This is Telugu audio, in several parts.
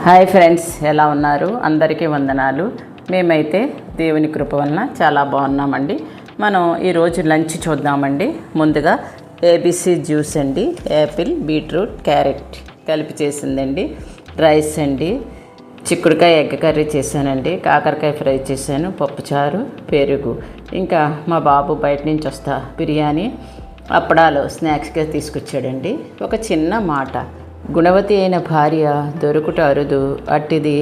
హాయ్ ఫ్రెండ్స్, ఎలా ఉన్నారు? అందరికీ వందనాలు. మేమైతే దేవుని కృప వలన చాలా బాగున్నామండి. మనం ఈరోజు లంచ్ చూద్దామండి. ముందుగా ఏబీసీ జ్యూస్ అండి, యాపిల్, బీట్రూట్, క్యారెట్ కలిపి చేసిందండి. రైస్ అండి, చిక్కుడుకాయ ఎగ్ కర్రీ చేశానండి, కాకరకాయ ఫ్రై చేశాను, పప్పుచారు, పెరుగు. ఇంకా మా బాబు బయట నుంచి వస్తా బిర్యానీ, అప్పడాలు స్నాక్స్గా తీసుకొచ్చాడండి. ఒక చిన్న మాట, గుణవతి అయిన భార్య దొరుకుట అరుదు, అట్టిది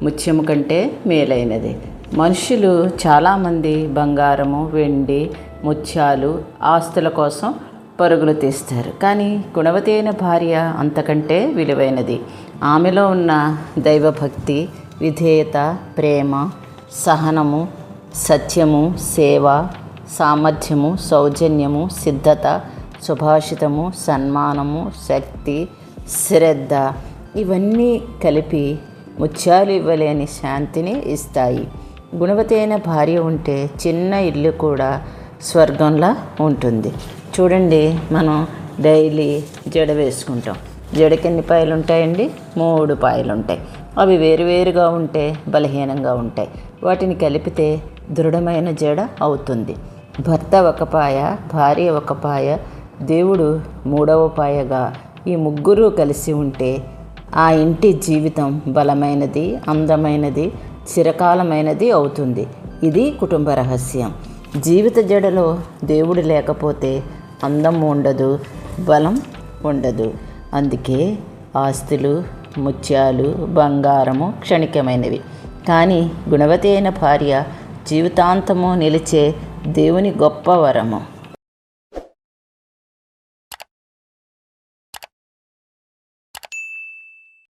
ముత్యము కంటే మేలైనది. మనుషులు చాలామంది బంగారము, వెండి, ముత్యాలు, ఆస్తుల కోసం పరుగులు తీస్తారు. కానీ గుణవతి అయిన భార్య అంతకంటే విలువైనది. ఆమెలో ఉన్న దైవభక్తి, విధేయత, ప్రేమ, సహనము, సత్యము, సేవ, సామర్థ్యము, సౌజన్యము, సిద్ధత, సుభాషితము, సన్మానము, శక్తి, శ్రద్ధ, ఇవన్నీ కలిపి ముత్యాలు ఇవ్వలేని శాంతిని ఇస్తాయి. గుణవతి అయిన భార్య ఉంటే చిన్న ఇల్లు కూడా స్వర్గంలా ఉంటుంది. చూడండి, మనం డైలీ జడ వేసుకుంటాం. జడకి ఎన్ని పాయలు ఉంటాయండి? 3 పాయలు ఉంటాయి. అవి వేరువేరుగా ఉంటే బలహీనంగా ఉంటాయి. వాటిని కలిపితే దృఢమైన జడ అవుతుంది. భర్త ఒక పాయ, భార్య ఒక పాయ, దేవుడు 3వ పాయగా ఈ ముగ్గురు కలిసి ఉంటే ఆ ఇంటి జీవితం బలమైనది, అందమైనది, చిరకాలమైనది అవుతుంది. ఇది కుటుంబ రహస్యం. జీవిత జడలో దేవుడు లేకపోతే అందం ఉండదు, బలం ఉండదు. అందుకే ఆస్తులు, ముత్యాలు, బంగారము క్షణికమైనవి. కానీ గుణవతి అయిన భార్య జీవితాంతము నిలిచే దేవుని గొప్ప వరము.